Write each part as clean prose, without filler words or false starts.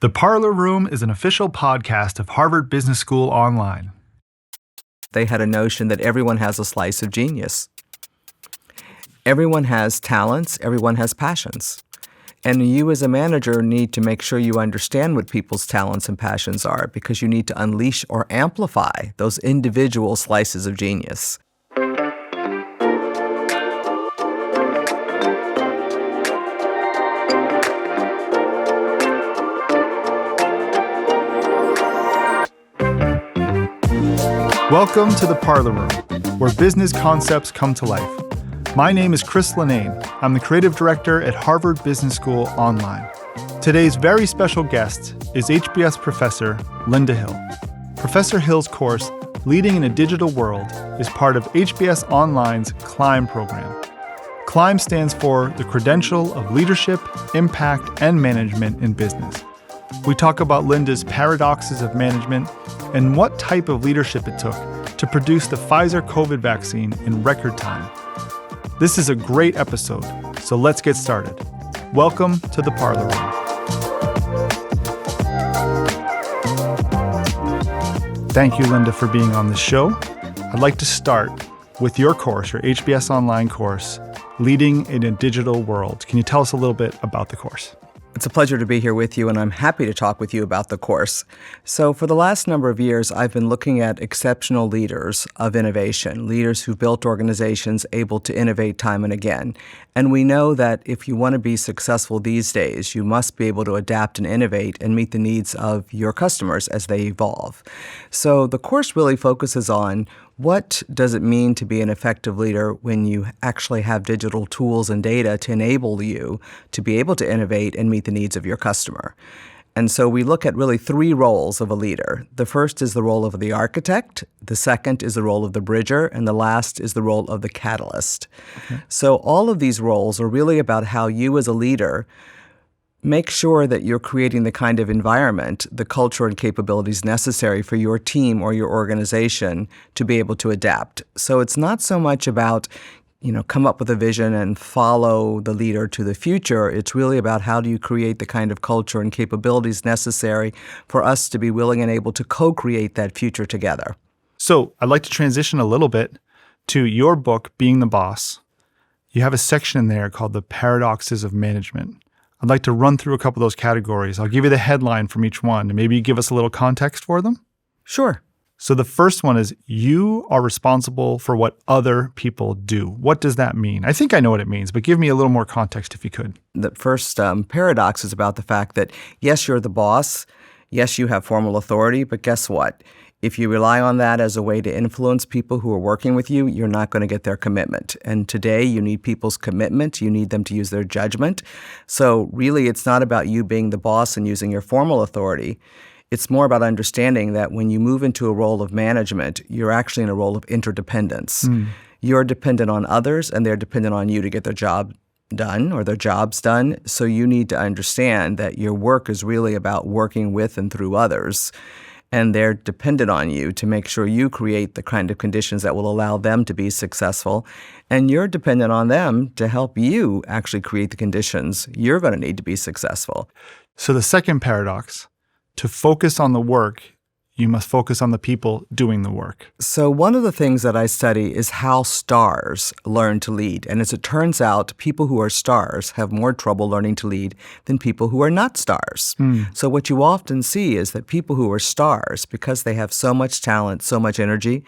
The Parlor Room is an official podcast of Harvard Business School Online. They had a notion that everyone has a slice of genius. Everyone has talents, everyone has passions. And you as a manager need to make sure you understand what people's talents and passions are, because you need to unleash or amplify those individual slices of genius. Welcome to the Parlor Room, where business concepts come to life. My name is Chris Linnane. I'm the creative director at Harvard Business School Online. Today's very special guest is HBS Professor Linda Hill. Professor Hill's course, Leading in a Digital World, is part of HBS Online's CLIMB program. CLIMB stands for the Credential of Leadership, Impact, and Management in Business. We talk about Linda's paradoxes of management and what type of leadership it took to produce the Pfizer COVID vaccine in record time. This is a great episode, so let's get started. Welcome to the Parlor Room. Thank you, Linda, for being on the show. I'd like to start with your course, your HBS Online course, Leading in a Digital World. Can you tell us a little bit about the course? It's a pleasure to be here with you, and I'm happy to talk with you about the course. So for the last number of years, I've been looking at exceptional leaders of innovation, leaders who built organizations able to innovate time and again. And we know that if you want to be successful these days, you must be able to adapt and innovate and meet the needs of your customers as they evolve. So the course really focuses on what does it mean to be an effective leader when you actually have digital tools and data to enable you to be able to innovate and meet the needs of your customer. And so we look at really three roles of a leader. The first is the role of the architect, the second is the role of the bridger, and the last is the role of the catalyst. Okay. So all of these roles are really about how you as a leader make sure that you're creating the kind of environment, the culture and capabilities necessary for your team or your organization to be able to adapt. So it's not so much about, come up with a vision and follow the leader to the future. It's really about how do you create the kind of culture and capabilities necessary for us to be willing and able to co-create that future together. So I'd like to transition a little bit to your book, Being the Boss. You have a section in there called The Paradoxes of Management. I'd like to run through a couple of those categories. I'll give you the headline from each one, and maybe you give us a little context for them. Sure. So the first one is, you are responsible for what other people do. What does that mean? I think I know what it means, but give me a little more context if you could. The first paradox is about the fact that, yes, you're the boss. Yes, you have formal authority, but guess what? If you rely on that as a way to influence people who are working with you, you're not going to get their commitment. And today, you need people's commitment. You need them to use their judgment. So really, it's not about you being the boss and using your formal authority. It's more about understanding that when you move into a role of management, you're actually in a role of interdependence. You're dependent on others, and they're dependent on you to get their job done or their jobs done. So you need to understand that your work is really about working with and through others. And they're dependent on you to make sure you create the kind of conditions that will allow them to be successful. And you're dependent on them to help you actually create the conditions you're going to need to be successful. So the second paradox, to focus on the work, you must focus on the people doing the work. So one of the things that I study is how stars learn to lead. And as it turns out, people who are stars have more trouble learning to lead than people who are not stars. So what you often see is that people who are stars, because they have so much talent, so much energy,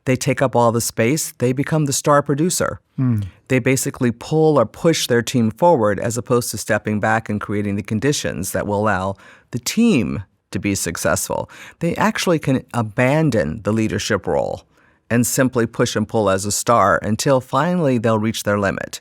they take up all the space, they become the star producer. They basically pull or push their team forward as opposed to stepping back and creating the conditions that will allow the team to be successful. They actually can abandon the leadership role and simply push and pull as a star until finally they'll reach their limit.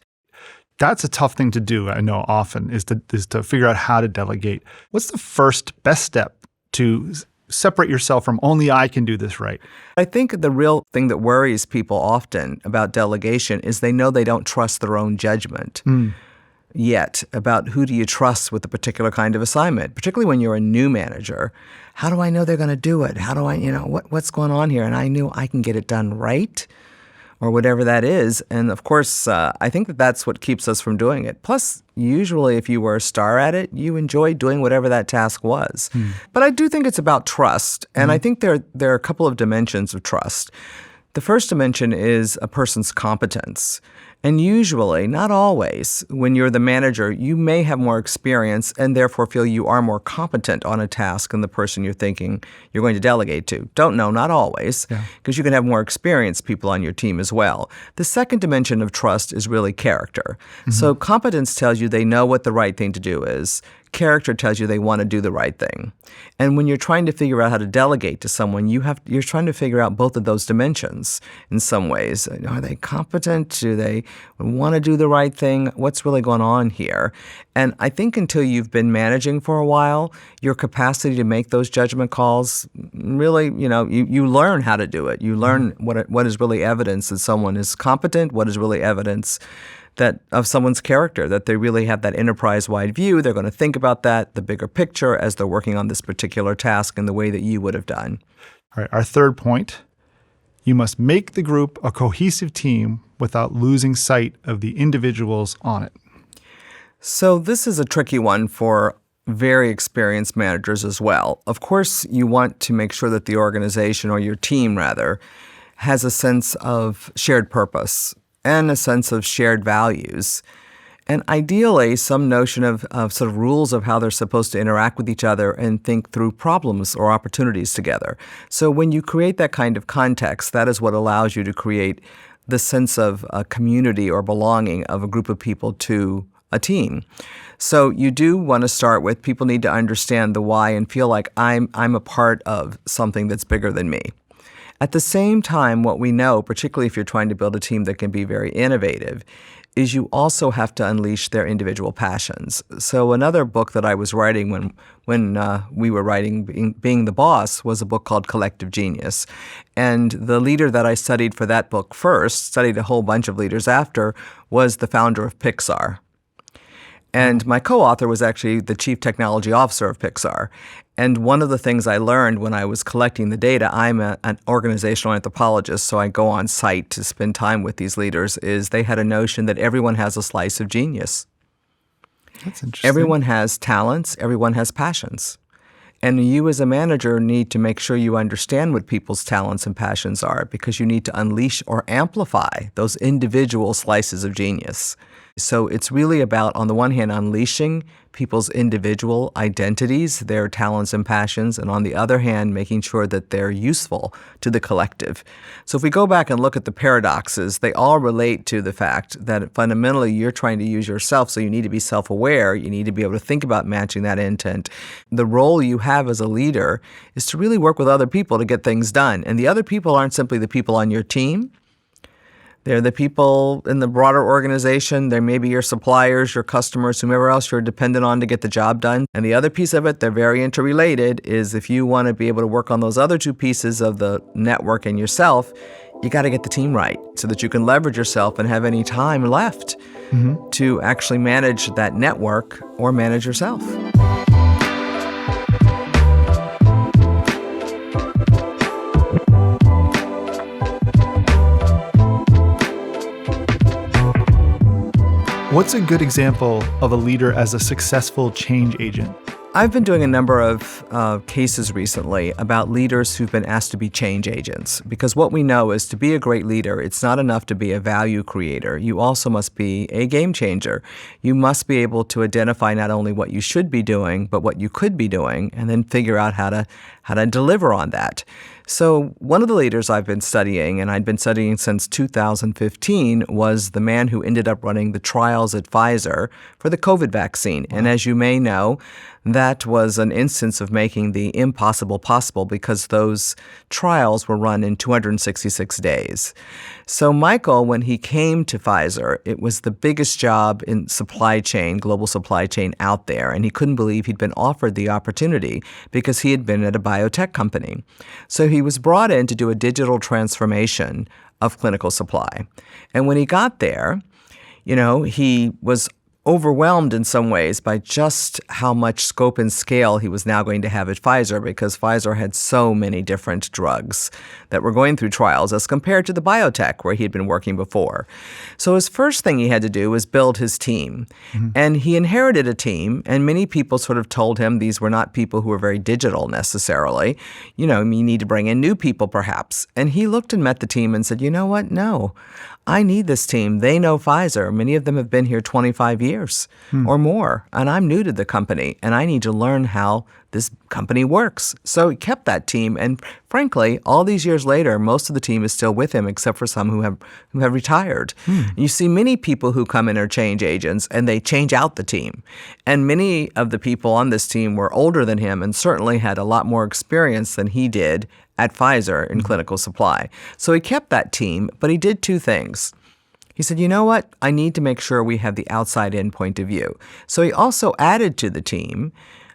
That's a tough thing to do, I know often, is to figure out how to delegate. What's the first best step to separate yourself from only I can do this right? I think the real thing that worries people often about delegation is they know they don't trust their own judgment. Yet about who do you trust with a particular kind of assignment, particularly when you're a new manager. How do I know they're going to do it? How do I, what's going on here? And I knew I can get it done right. or whatever that is. And of course, I think that that's what keeps us from doing it. Plus, usually if you were a star at it, you enjoyed doing whatever that task was. But I do think it's about trust. And I think there are a couple of dimensions of trust. The first dimension is a person's competence. And usually, not always, when you're the manager, you may have more experience and therefore feel you are more competent on a task than the person you're thinking you're going to delegate to. Don't know, not always, because you can have more experienced people on your team as well. The second dimension of trust is really character. So competence tells you they know what the right thing to do is. Character tells you they want to do the right thing. And when you're trying to figure out how to delegate to someone, you're trying to figure out both of those dimensions in some ways. Are they competent? Do they want to do the right thing? What's really going on here? And I think until you've been managing for a while, your capacity to make those judgment calls really, you learn how to do it. You learn what is really evidence that someone is competent, what is really evidence that of someone's character, that they really have that enterprise-wide view. They're going to think about that, the bigger picture, as they're working on this particular task in the way that you would have done. All right, our third point, you must make the group a cohesive team without losing sight of the individuals on it. So this is a tricky one for very experienced managers as well. Of course, you want to make sure that the organization, or your team rather, has a sense of shared purpose and a sense of shared values. And ideally, some notion of sort of rules of how they're supposed to interact with each other and think through problems or opportunities together. So when you create that kind of context, that is what allows you to create the sense of a community or belonging of a group of people to a team. So you do want to start with people need to understand the why and feel like I'm a part of something that's bigger than me. At the same time, what we know, particularly if you're trying to build a team that can be very innovative, is you also have to unleash their individual passions. So another book that I was writing when we were writing Being the Boss was a book called Collective Genius. And the leader that I studied for that book first, studied a whole bunch of leaders after, was the founder of Pixar. And my co-author was actually the chief technology officer of Pixar. And one of the things I learned when I was collecting the data, I'm an organizational anthropologist, so I go on site to spend time with these leaders, is they had a notion that everyone has a slice of genius. That's interesting. Everyone has talents, everyone has passions. And you as a manager need to make sure you understand what people's talents and passions are, because you need to unleash or amplify those individual slices of genius. So it's really about, on the one hand, unleashing people's individual identities, their talents and passions, and on the other hand, making sure that they're useful to the collective. So if we go back and look at the paradoxes, they all relate to the fact that fundamentally you're trying to use yourself, so you need to be self-aware. You need to be able to think about matching that intent. The role you have as a leader is to really work with other people to get things done. And the other people aren't simply the people on your team. They're the people in the broader organization. They may be your suppliers, your customers, whomever else you're dependent on to get the job done. And the other piece of it, they're very interrelated, is if you want to be able to work on those other two pieces of the network and yourself, you got to get the team right so that you can leverage yourself and have any time left to actually manage that network or manage yourself. What's a good example of a leader as a successful change agent? I've been doing a number of cases recently about leaders who've been asked to be change agents, because what we know is to be a great leader, it's not enough to be a value creator. You also must be a game changer. You must be able to identify not only what you should be doing, but what you could be doing, and then figure out how to deliver on that. So one of the leaders I've been studying, and I'd been studying since 2015, was the man who ended up running the trials at Pfizer for the COVID vaccine. Wow. And as you may know, that was an instance of making the impossible possible, because those trials were run in 266 days. So Michael, when he came to Pfizer, it was the biggest job in supply chain, global supply chain out there, and he couldn't believe he'd been offered the opportunity because he had been at a biotech company. So he was brought in to do a digital transformation of clinical supply. And when he got there, he was overwhelmed in some ways by just how much scope and scale he was now going to have at Pfizer, because Pfizer had so many different drugs that were going through trials as compared to the biotech where he had been working before. So his first thing he had to do was build his team. And he inherited a team, and many people sort of told him these were not people who were very digital necessarily. You need to bring in new people perhaps. And he looked and met the team and said, you know what? No, I need this team. They know Pfizer. Many of them have been here 25 years or more, and I'm new to the company, and I need to learn how this company works. So he kept that team, and frankly, all these years later, most of the team is still with him, except for some who have retired. You see many people who come in are change agents, and they change out the team. And many of the people on this team were older than him and certainly had a lot more experience than he did at Pfizer in clinical supply. So he kept that team, but he did two things. He said, you know what? I need to make sure we have the outside-in point of view. So he also added to the team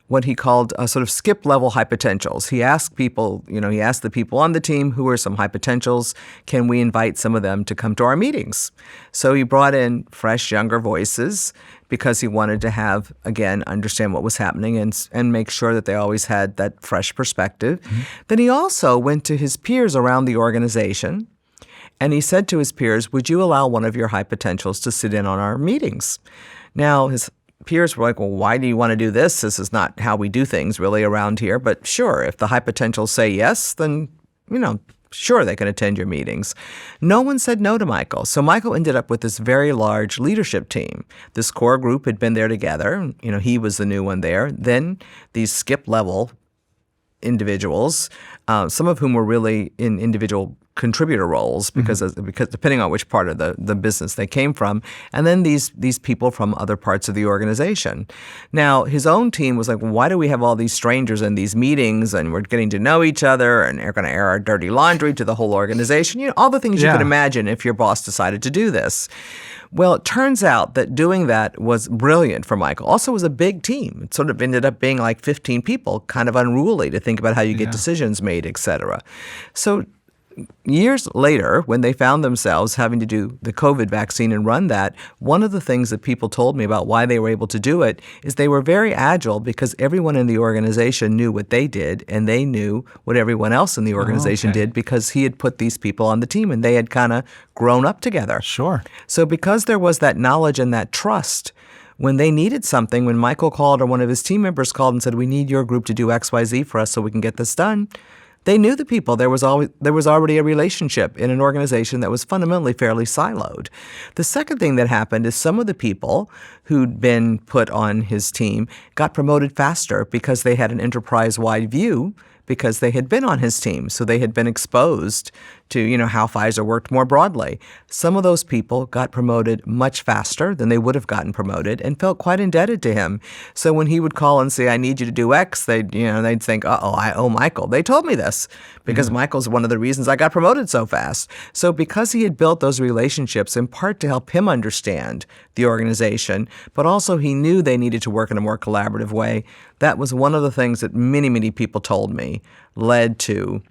what he called sort of skip-level high potentials. He asked people, he asked the people on the team who are some high potentials, can we invite some of them to come to our meetings? So he brought in fresh, younger voices because he wanted to have, again, understand what was happening and make sure that they always had that fresh perspective. Then he also went to his peers around the organization, and he said to his peers, would you allow one of your high potentials to sit in on our meetings? Now, his peers were like, well, why do you want to do this? This is not how we do things really around here. But sure, if the high potentials say yes, then, sure, they can attend your meetings. No one said no to Michael. So Michael ended up with this very large leadership team. This core group had been there together. He was the new one there. Then these skip-level individuals, some of whom were really in individual contributor roles because depending on which part of the business they came from, and then these people from other parts of the organization. Now, his own team was like, why do we have all these strangers in these meetings, and we're getting to know each other, and they're going to air our dirty laundry to the whole organization, all the things you could imagine if your boss decided to do this. Well, it turns out that doing that was brilliant for Michael. Also, it was a big team. It sort of ended up being like 15 people, kind of unruly to think about how you get decisions made, et cetera. So years later, when they found themselves having to do the COVID vaccine and run that, one of the things that people told me about why they were able to do it is they were very agile because everyone in the organization knew what they did, and they knew what everyone else in the organization did because he had put these people on the team and they had kind of grown up together. Sure. So because there was that knowledge and that trust, when they needed something, when Michael called or one of his team members called and said, we need your group to do XYZ for us so we can get this done, they knew the people. There was already a relationship in an organization that was fundamentally fairly siloed. The second thing that happened is some of the people who'd been put on his team got promoted faster because they had an enterprise-wide view because they had been on his team. So they had been exposed to, how Pfizer worked more broadly. Some of those people got promoted much faster than they would have gotten promoted and felt quite indebted to him. So when he would call and say, I need you to do X, they'd think, I owe Michael. They told me this because Michael's one of the reasons I got promoted so fast. So because he had built those relationships in part to help him understand the organization, but also he knew they needed to work in a more collaborative way, that was one of the things that many, many people told me led to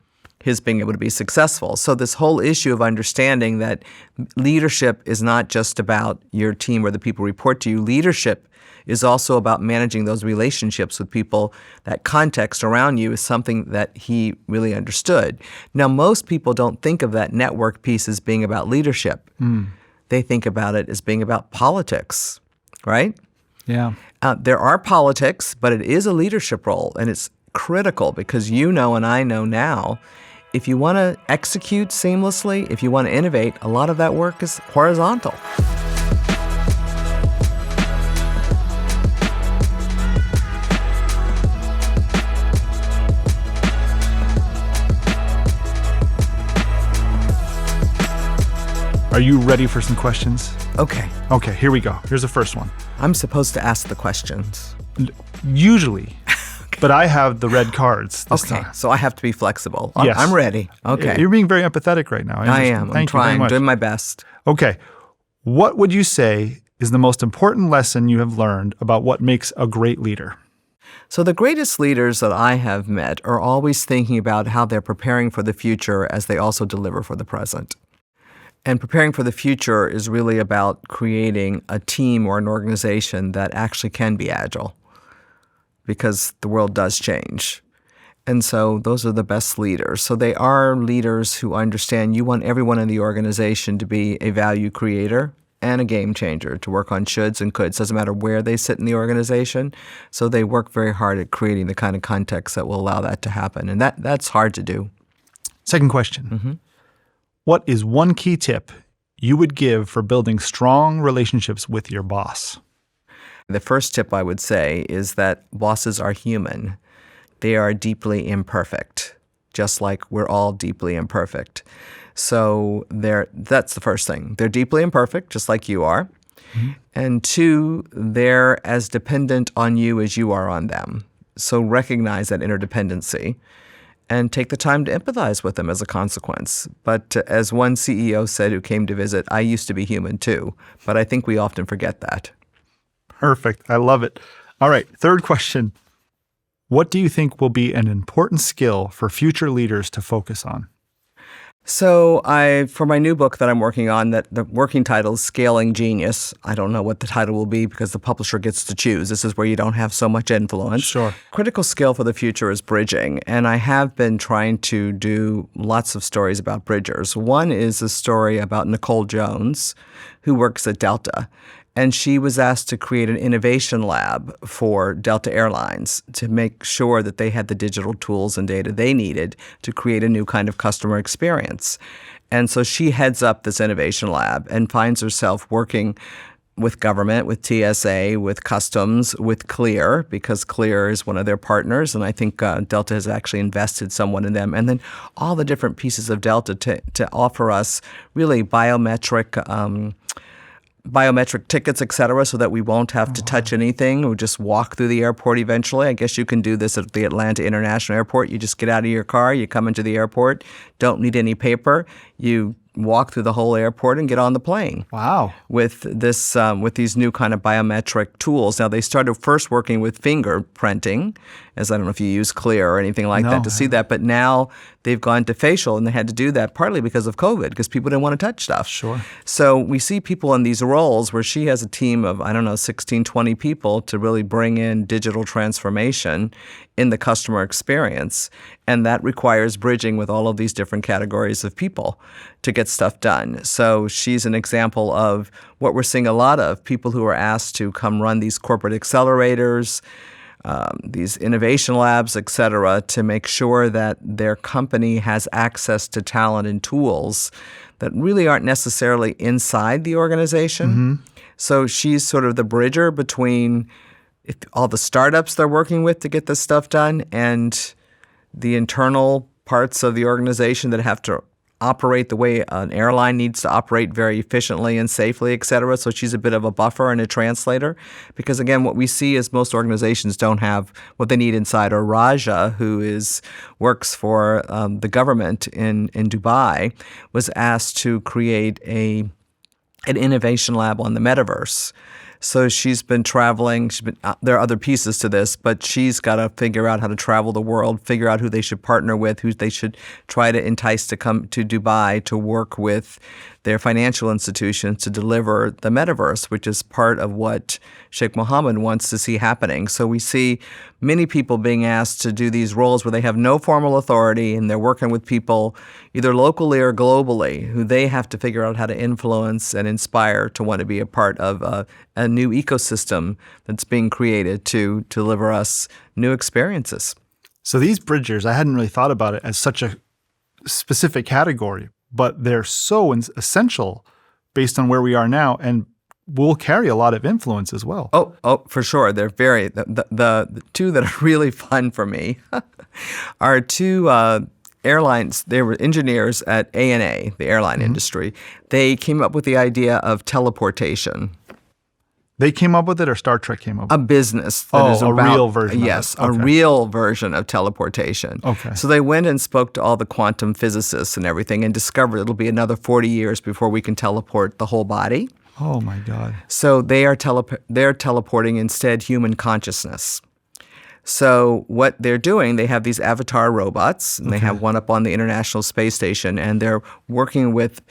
his being able to be successful. So this whole issue of understanding that leadership is not just about your team or the people report to you. Leadership is also about managing those relationships with people. That context around you is something that he really understood. Now, most people don't think of that network piece as being about leadership. They think about it as being about politics, right? Yeah. There are politics, but it is a leadership role, and it's critical because and I know now, if you want to execute seamlessly, if you want to innovate, a lot of that work is horizontal. Are you ready for some questions? Okay. Okay, here we go. Here's the first one. I'm supposed to ask the questions. Usually. But I have the red cards this time. So I have to be flexible. Yes. I'm ready. Okay. You're being very empathetic right now. I am. I'm trying. You very Doing much. my best. Okay. What would you say is the most important lesson you have learned about what makes a great leader? So the greatest leaders that I have met are always thinking about how they're preparing for the future as they also deliver for the present. And preparing for the future is really about creating a team or an organization that actually can be agile, because the world does change. And so those are the best leaders. So they are leaders who understand you want everyone in the organization to be a value creator and a game changer, to work on shoulds and coulds. Doesn't matter where they sit in the organization. So they work very hard at creating the kind of context that will allow that to happen. And that's hard to do. Second question. What is one key tip you would give for building strong relationships with your boss? The first tip I would say is that bosses are human. They are deeply imperfect, just like we're all deeply imperfect. So that's the first thing. They're deeply imperfect, just like you are. And two, they're as dependent on you as you are on them. So recognize that interdependency and take the time to empathize with them as a consequence. But as one CEO said who came to visit, I used to be human too, but I think we often forget that. Perfect. I love it. All right. Third question. What do you think will be an important skill for future leaders to focus on? So for my new book that I'm working on, that the working title is Scaling Genius. I don't know what the title will be because the publisher gets to choose. This is where you don't have so much influence. Sure. Critical skill for the future is bridging. And I have been trying to do lots of stories about bridgers. One is a story about Nicole Jones, who works at Delta. And she was asked to create an innovation lab for Delta Airlines to make sure that they had the digital tools and data they needed to create a new kind of customer experience. And so she heads up this innovation lab and finds herself working with government, with TSA, with customs, with Clear, because Clear is one of their partners. And I think Delta has actually invested someone in them. And then all the different pieces of Delta to offer us really biometric tickets, et cetera, so that we won't have to touch anything. We'll just walk through the airport eventually. I guess you can do this at the Atlanta International Airport. You just get out of your car, you come into the airport, don't need any paper. You walk through the whole airport and get on the plane. Wow. With these new kind of biometric tools. Now, they started first working with fingerprinting, as I don't know if you use Clear or anything like that to see that, but now they've gone to facial, and they had to do that partly because of COVID, because people didn't want to touch stuff. Sure. So we see people in these roles where she has a team of, 16, 20 people to really bring in digital transformation in the customer experience. And that requires bridging with all of these different categories of people to get stuff done. So she's an example of what we're seeing a lot of, people who are asked to come run these corporate accelerators, these innovation labs, et cetera, to make sure that their company has access to talent and tools that really aren't necessarily inside the organization. So she's sort of the bridger between all the startups they're working with to get this stuff done and the internal parts of the organization that have to operate the way an airline needs to operate very efficiently and safely, et cetera. So she's a bit of a buffer and a translator because, again, what we see is most organizations don't have what they need inside. Or Raja, who works for the government in Dubai, was asked to create an innovation lab on the metaverse. So she's been traveling. There are other pieces to this, but she's got to figure out how to travel the world, figure out who they should partner with, who they should try to entice to come to Dubai to work with their financial institutions to deliver the metaverse, which is part of what Sheikh Mohammed wants to see happening. So we see many people being asked to do these roles where they have no formal authority and they're working with people either locally or globally who they have to figure out how to influence and inspire to want to be a part of a new ecosystem that's being created to deliver us new experiences. So these bridgers, I hadn't really thought about it as such a specific category, but they're so essential based on where we are now and will carry a lot of influence as well. Oh, for sure. They're very, the two that are really fun for me are two airlines. They were engineers at ANA, the airline industry. They came up with the idea of teleportation. They came up with it, or Star Trek came up with it? A business that is a about, real version yes, of it. Okay. a real version of teleportation. Okay. So they went and spoke to all the quantum physicists and everything and discovered it'll be another 40 years before we can teleport the whole body. Oh, my God. So they're teleporting instead human consciousness. So what they're doing, they have these avatar robots, and they have one up on the International Space Station, and they're working with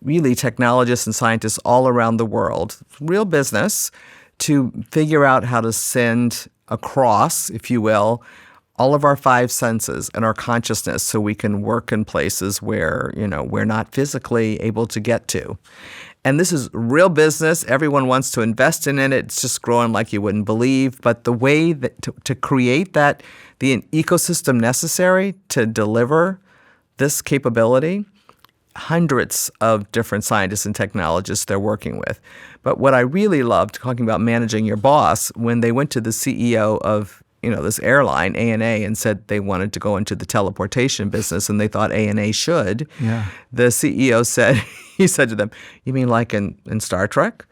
really technologists and scientists all around the world, real business, to figure out how to send across, if you will, all of our five senses and our consciousness so we can work in places where, we're not physically able to get to. And this is real business. Everyone wants to invest in it. It's just growing like you wouldn't believe. But the way that to create the ecosystem necessary to deliver this capability, hundreds of different scientists and technologists they're working with. But what I really loved, talking about managing your boss, when they went to the CEO of this airline, ANA, and said they wanted to go into the teleportation business and they thought ANA should, the CEO said, he said to them, "You mean like in Star Trek?"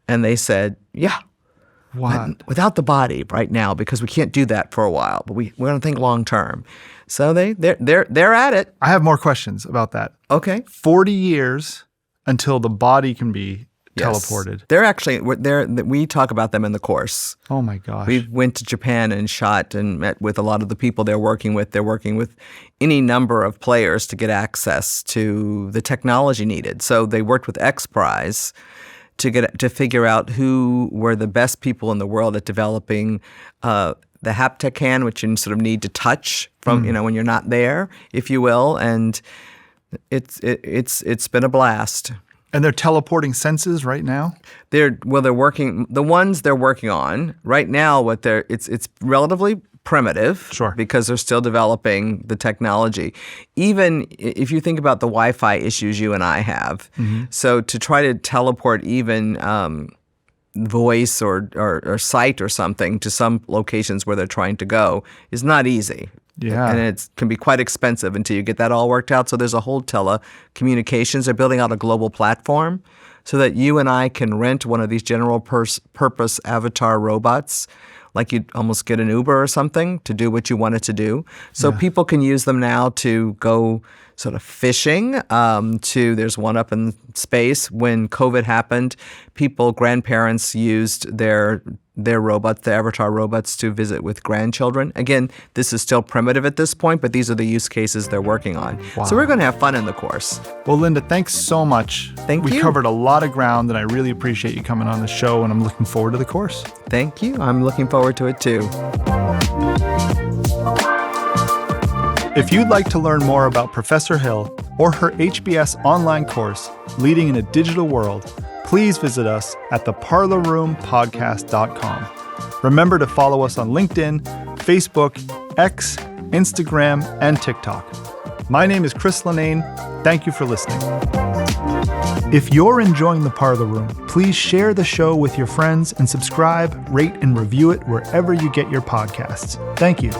And they said, "Yeah. What? Without the body right now, because we can't do that for a while, but we want to think long term." So they're at it. I have more questions about that. Okay. 40 years until the body can be teleported. They're actually, we talk about them in the course. Oh my gosh. We went to Japan and shot and met with a lot of the people they're working with. They're working with any number of players to get access to the technology needed. So they worked with X Prize to figure out who were the best people in the world at developing the haptic hand, which you sort of need to touch from, when you're not there, if you will. And it's been a blast. And they're teleporting senses right now? They're working, the ones they're working on right now, it's relatively primitive. Sure. Because they're still developing the technology. Even if you think about the Wi-Fi issues you and I have, so to try to teleport even voice or sight or something to some locations where they're trying to go is not easy. Yeah. And it can be quite expensive until you get that all worked out. So there's a whole telecommunications. They're building out a global platform so that you and I can rent one of these general purpose avatar robots, like you'd almost get an Uber or something to do what you want it to do. So people can use them now to go sort of fishing. There's one up in space. When COVID happened, grandparents used their robots, the avatar robots, to visit with grandchildren. Again, this is still primitive at this point, but these are the use cases they're working on. Wow. So we're going to have fun in the course. Well, Linda, thanks so much. Thank you. We covered a lot of ground, and I really appreciate you coming on the show, and I'm looking forward to the course. Thank you. I'm looking forward to it too. If you'd like to learn more about Professor Hill or her HBS online course, Leading in a Digital World, please visit us at theparlorroompodcast.com. Remember to follow us on LinkedIn, Facebook, X, Instagram, and TikTok. My name is Chris Linnane. Thank you for listening. If you're enjoying The Parlor Room, please share the show with your friends and subscribe, rate, and review it wherever you get your podcasts. Thank you.